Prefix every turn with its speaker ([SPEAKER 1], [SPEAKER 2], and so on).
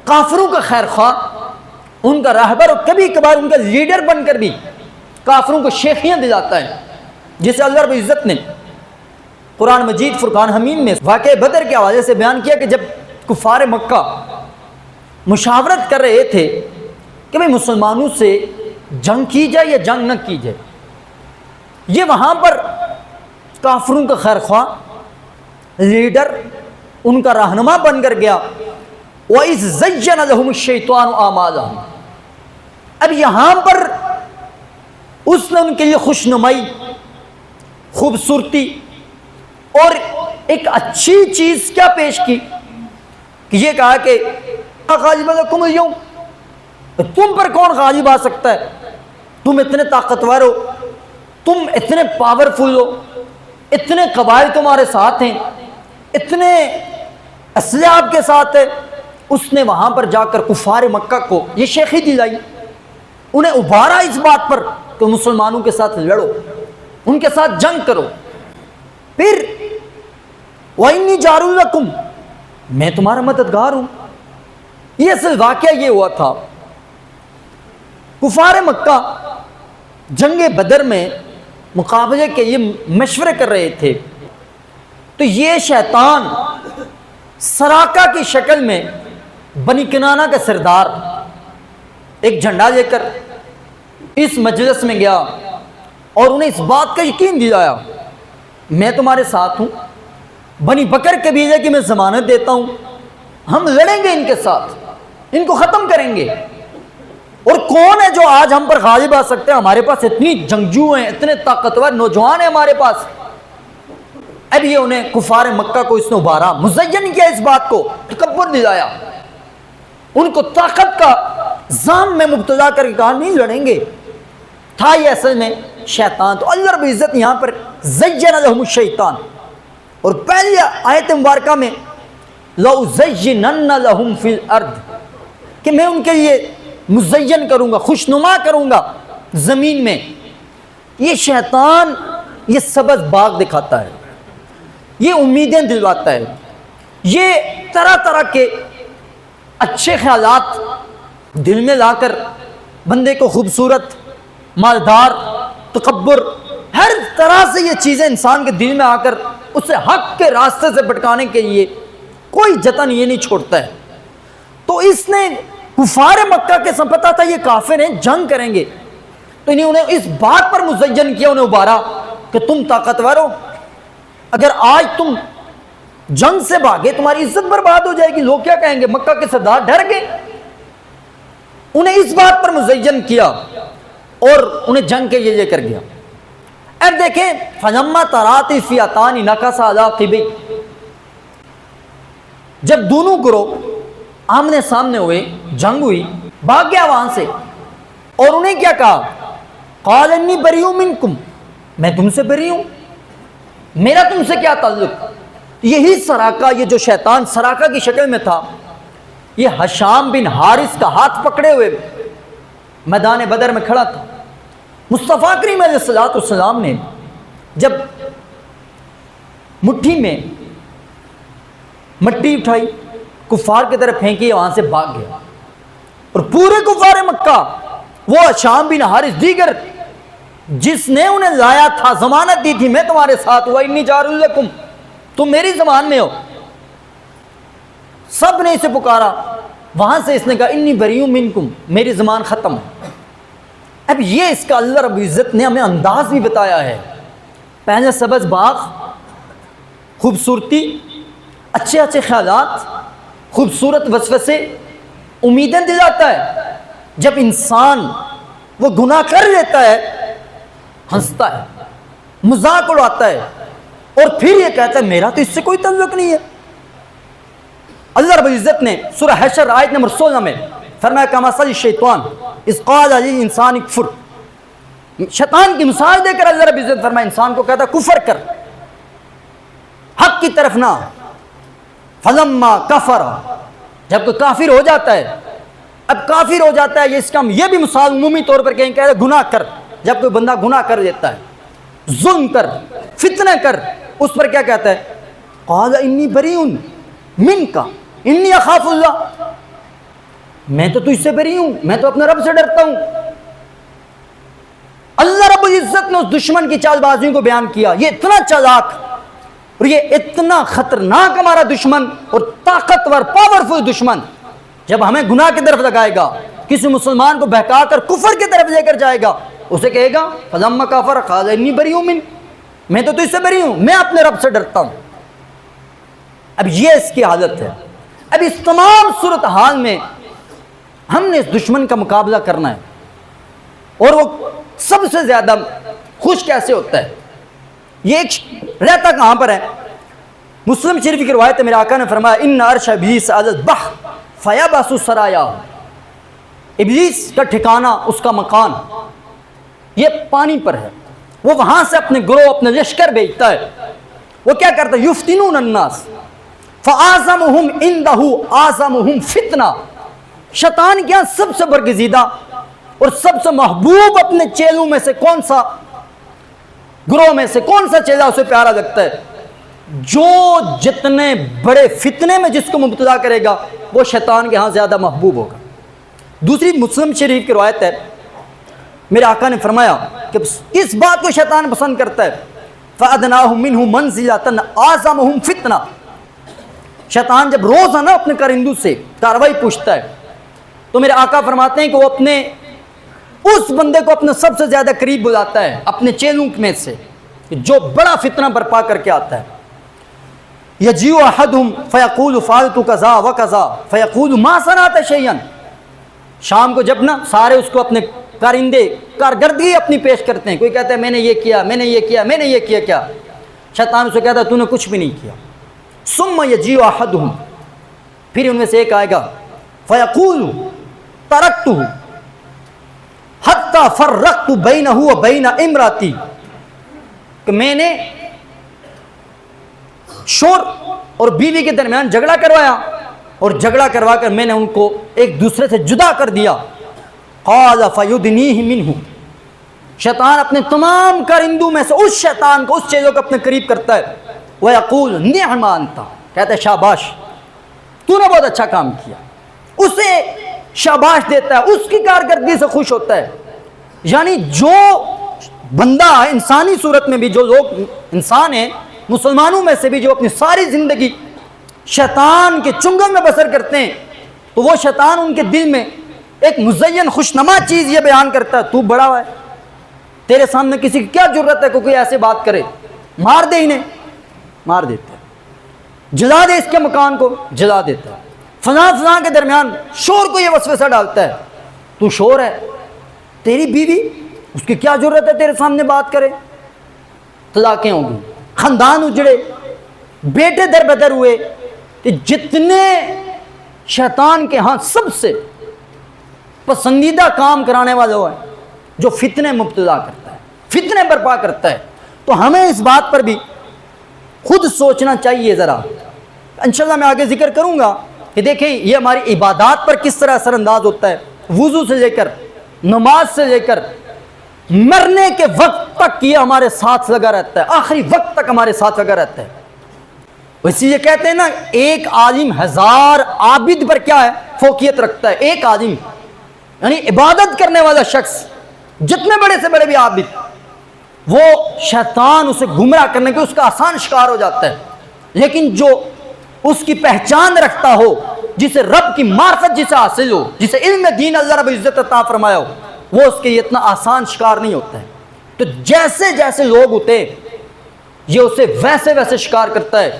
[SPEAKER 1] کافروں کا خیر خواہ، ان کا راہبر، اور کبھی کبھار ان کا لیڈر بن کر بھی کافروں کو شیخیاں دلاتا ہے، جسے اللہ رب العزت نے قرآن مجید فرقان حمیم میں واقعہ بدر کے حوالے سے بیان کیا کہ جب کفار مکہ مشاورت کر رہے تھے کہ بھئی مسلمانوں سے جنگ کی جائے یا جنگ نہ کی جائے، یہ وہاں پر کافروں کا خیر خواہ لیڈر، ان کا رہنما بن کر گیا۔ وَإِذْ زَيَّنَ لَهُمُ الشَّيْطَانُ أَعْمَالَهُمْ، اب یہاں پر اس نے ان کے لیے خوشنمائی، خوبصورتی اور ایک اچھی چیز کیا پیش کی کہ یہ کہا کہ غالب لکم اليوم، تم پر کون غالب آ سکتا ہے، تم اتنے طاقتور ہو، تم اتنے پاورفل ہو، اتنے قبائل تمہارے ساتھ ہیں، اتنے اسلحہ آپ کے ساتھ ہے۔ اس نے وہاں پر جا کر کفار مکہ کو یہ شیخی دلائی، انہیں ابھارا اس بات پر کہ مسلمانوں کے ساتھ لڑو، ان کے ساتھ جنگ کرو۔ پھر وَإِنِّي جَارٌ لَكُمْ، میں تمہارا مددگار ہوں۔ یہ اصل واقعہ یہ ہوا تھا، کفار مکہ جنگ بدر میں مقابلے کے یہ مشورے کر رہے تھے، تو یہ شیطان سراقہ کی شکل میں بنی کنانہ کا سردار ایک جھنڈا لے کر اس مجلس میں گیا اور انہیں اس بات کا یقین دلایا، میں تمہارے ساتھ ہوں، بنی بکر قبیلے کی میں ضمانت دیتا ہوں، ہم لڑیں گے ان کے ساتھ، ان کو ختم کریں گے۔ اور کون ہے جو آج ہم پر غالب آ سکتے ہیں؟ ہمارے پاس اتنی جنگجو ہیں، اتنے طاقتور نوجوان ہیں ہمارے پاس۔ اب یہ انہیں کفار مکہ کو اس نے ابھارا، مزین کیا اس بات کو، تکبر دلایا، ان کو طاقت کا زام میں مبتلا کر کے کہا نہیں لڑیں گے۔ تھا یہ اصل میں شیطان۔ تو اللہ رب العزت یہاں پر زین لہم الشیطان، اور پہلی آیت مبارکہ میں لَأُزَيِّنَنَّ لَهُمْ فِي الْأَرْضِ، کہ میں ان کے لیے مزین کروں گا، خوشنما کروں گا زمین میں۔ یہ شیطان یہ سبز باغ دکھاتا ہے، یہ امیدیں دلواتا ہے، یہ طرح طرح کے اچھے خیالات دل میں لا کر بندے کو خوبصورت، مالدار، تکبر، ہر طرح سے یہ چیزیں انسان کے دل میں آ کر اسے حق کے راستے سے بھٹکانے کے لیے کوئی جتن یہ نہیں چھوڑتا ہے۔ تو اس نے کفار مکہ کے سب پتا تھا یہ کافر ہیں، جنگ کریں گے، تو انہیں اس بات پر مزین کیا، انہیں ابھارا کہ تم طاقتور ہو، اگر آج تم جنگ سے بھاگے تمہاری عزت برباد ہو جائے گی، لوگ کیا کہیں گے، مکہ کے سردار ڈر گئے۔ انہیں اس بات پر مزین کیا اور انہیں جنگ کے لیے لے کر گیا۔ اب دیکھیں فَلَمَّا تَرَاءَتِ الْفِئَتَانِ نَكَصَ عَلَىٰ عَقِبَيْهِ، جب دونوں گروہ آمنے سامنے ہوئے، جنگ ہوئی، بھاگ گیا وہاں سے، اور انہیں کیا کہا، قَالَ إِنِّي بَرِيءٌ مِّنكُمْ، میں تم سے بری ہوں، میرا تم سے کیا تعلق۔ یہی سراقہ، یہ جو شیطان سراقہ کی شکل میں تھا، یہ ہشام بن حارث کا ہاتھ پکڑے ہوئے میدان بدر میں کھڑا تھا۔ مصطفیٰ کریم علیہ الصلوۃ والسلام نے جب مٹھی میں مٹی اٹھائی، کفار کی طرف پھینکی، وہاں سے بھاگ گیا، اور پورے کفار مکہ، وہ ہشام بن حارث دیگر جس نے انہیں لایا تھا، ضمانت دی تھی میں تمہارے ساتھ، وَإِنِّي جَارٌ لَكُمْ، تم میری ضمان میں ہو، سب نے اسے پکارا۔ وہاں سے اس نے کہا اِنِّي بَرِيءٌ مِّنكُمْ، میری ضمان ختم ہے۔ اب یہ اس کا اللہ رب العزت نے ہمیں انداز بھی بتایا ہے، پہلے سبز باغ، خوبصورتی، اچھے اچھے خیالات، خوبصورت وسوسے، امیدیں دلاتا ہے۔ جب انسان وہ گناہ کر لیتا ہے، ہنستا ہے، مذاق اڑاتا ہے، اور پھر یہ کہتا ہے میرا تو اس سے کوئی تعلق نہیں ہے۔ اللہ رب العزت نے سورہ حشر آیت نمبر 16 میں فرمایا کمثل الشیطان اذ قال للانسان اکفر، شیطان کی مثال دے کر اللہ رب العزت فرمایا انسان کو کہتا کفر کر، حق کی طرف نہ۔ فلما کفر، جب کوئی کافر ہو جاتا ہے، اب کافر ہو جاتا ہے، یہ اس کا یہ بھی مثال عمومی طور پر کہیں کہ گناہ کر، جب کوئی بندہ گناہ کر دیتا ہے، ظلم کر، فتنہ کر، اس پر کیا کہتا ہے، قال انی بریء منک انی اخاف اللہ، میں تو تجھ سے بری ہوں، میں تو اپنے رب سے ڈرتا ہوں۔ اللہ رب العزت نے اس دشمن کی چال بازیوں کو بیان کیا، یہ اتنا چالاک اور یہ اتنا خطرناک ہمارا دشمن اور طاقتور پاورفل دشمن، جب ہمیں گناہ کی طرف لگائے گا، کسی مسلمان کو بہکا کر کفر کی طرف لے کر جائے گا، اسے کہے گا فلما کفر قال انی بریء منک، میں تو تجھ سے بری ہوں، میں اپنے رب سے ڈرتا ہوں۔ اب یہ اس کی حالت ہے۔ اب اس تمام صورتحال میں ہم نے اس دشمن کا مقابلہ کرنا ہے، اور وہ سب سے زیادہ خوش کیسے ہوتا ہے؟ یہ ایک رہتا کہاں پر ہے؟ مسلم شریف کی روایت ہے، میرے آقا نے فرمایا ان عرش ابلیس علی البحر فیبعث سرایاہ، ابلیس کا ٹھکانہ، اس کا مکان یہ پانی پر ہے، وہ وہاں سے اپنے گروہ، اپنے لشکر بھیجتا ہے۔ وہ کیا کرتا ہے؟ یفتنون الناس فاعظمہم عندہ اعظمہم فتنہ، شیطان کے یہاں سب سے برگزیدہ اور سب سے محبوب اپنے چیلوں میں سے کون سا، گروہ میں سے کون سا چیلا اسے پیارا لگتا ہے؟ جو جتنے بڑے فتنے میں جس کو مبتلا کرے گا وہ شیطان کے ہاں زیادہ محبوب ہوگا۔ دوسری مسلم شریف کی روایت ہے، میرے آقا نے فرمایا کہ اس بات کو شیطان پسند کرتا ہے، فَأَدْنَاهُمْ مِنْهُ مَنْزِلَةً أَعْظَمُهُمْ فِتْنَةً، شیطان جب روزانہ اپنے کارندوں سے کاروائی پوچھتا ہے تو میرے آقا فرماتے ہیں کہ وہ اپنے اس بندے کو اپنے سب سے زیادہ قریب بلاتا ہے اپنے چیلوں میں سے جو بڑا فتنہ برپا کر کے آتا ہے۔ یجیء احدہم فیقول فعلت کذا وکذا فیقول ما صنعت شیئا، شام کو جب نا سارے اس کو اپنے کارندے کارکردگی اپنی پیش کرتے ہیں، کوئی کہتا ہے میں نے یہ کیا، میں نے یہ کیا، میں نے یہ کیا، کیا شیطان اسے کہتا ہے تو نے کچھ بھی نہیں کیا۔ ثم یجیء احدہم، پھر ان میں سے ایک آئے گا، فیقول ترکتہ حتی فرقت بینہ وبین امراتی، کہ میں نے شور اور بیوی کے درمیان جھگڑا کروایا اور جھگڑا کروا کر میں نے ان کو ایک دوسرے سے جدا کر دیا۔ قال فیدنیہ منہ، شیطان اپنے تمام کارندوں میں سے اس شیطان کو، اس چیزوں کو اپنے قریب کرتا ہے۔ ویقول نعم انت، کہتا ہے شاباش، تو نے بہت اچھا کام کیا، اسے شاباش دیتا ہے، اس کی کارکردگی سے خوش ہوتا ہے۔ یعنی جو بندہ انسانی صورت میں بھی، جو لوگ انسان ہیں مسلمانوں میں سے بھی جو اپنی ساری زندگی شیطان کے چنگل میں بسر کرتے ہیں، تو وہ شیطان ان کے دل میں ایک مزین خوشنما چیز یہ بیان کرتا ہے، تو بڑا ہے، تیرے سامنے کسی کی کیا ضرورت ہے کہ کوئی ایسے بات کرے، مار دے انہیں، مار دیتا ہے، جلا دے اس کے مکان کو، جلا دیتا ہے، فلاں فلاں کے درمیان شور کو یہ وسوسہ ڈالتا ہے، تو شور ہے، تیری بیوی اس کی کیا ضرورت ہے تیرے سامنے بات کرے، طلاقیں ہوں گی، خاندان اجڑے، بیٹے در بدر ہوئے۔ جتنے شیطان کے ہاں سب سے پسندیدہ کام کرانے والا وہ ہے جو فتنے مبتلا کرتا ہے، فتنے برپا کرتا ہے۔ تو ہمیں اس بات پر بھی خود سوچنا چاہیے ذرا، انشاءاللہ میں آگے ذکر کروں گا کہ دیکھیں یہ ہماری عبادات پر کس طرح اثر انداز ہوتا ہے، وضو سے لے کر نماز سے لے کر مرنے کے وقت تک یہ ہمارے ساتھ لگا رہتا ہے، آخری وقت تک ہمارے ساتھ لگا رہتا ہے۔ اسی لیے کہتے ہیں نا ایک عالم ہزار عابد پر کیا ہے، فوقیت رکھتا ہے۔ ایک عالم یعنی عبادت کرنے والا شخص، جتنے بڑے سے بڑے بھی عابد، وہ شیطان اسے گمراہ کرنے کے اس کا آسان شکار ہو جاتا ہے، لیکن جو اس کی پہچان رکھتا ہو، جسے رب کی معرفت جسے حاصل ہو، جسے علم دین اللہ رب العزت عطا فرمایا ہو، وہ اس کے اتنا آسان شکار نہیں ہوتا ہے۔ تو جیسے جیسے لوگ ہوتے یہ اسے ویسے ویسے شکار کرتا ہے۔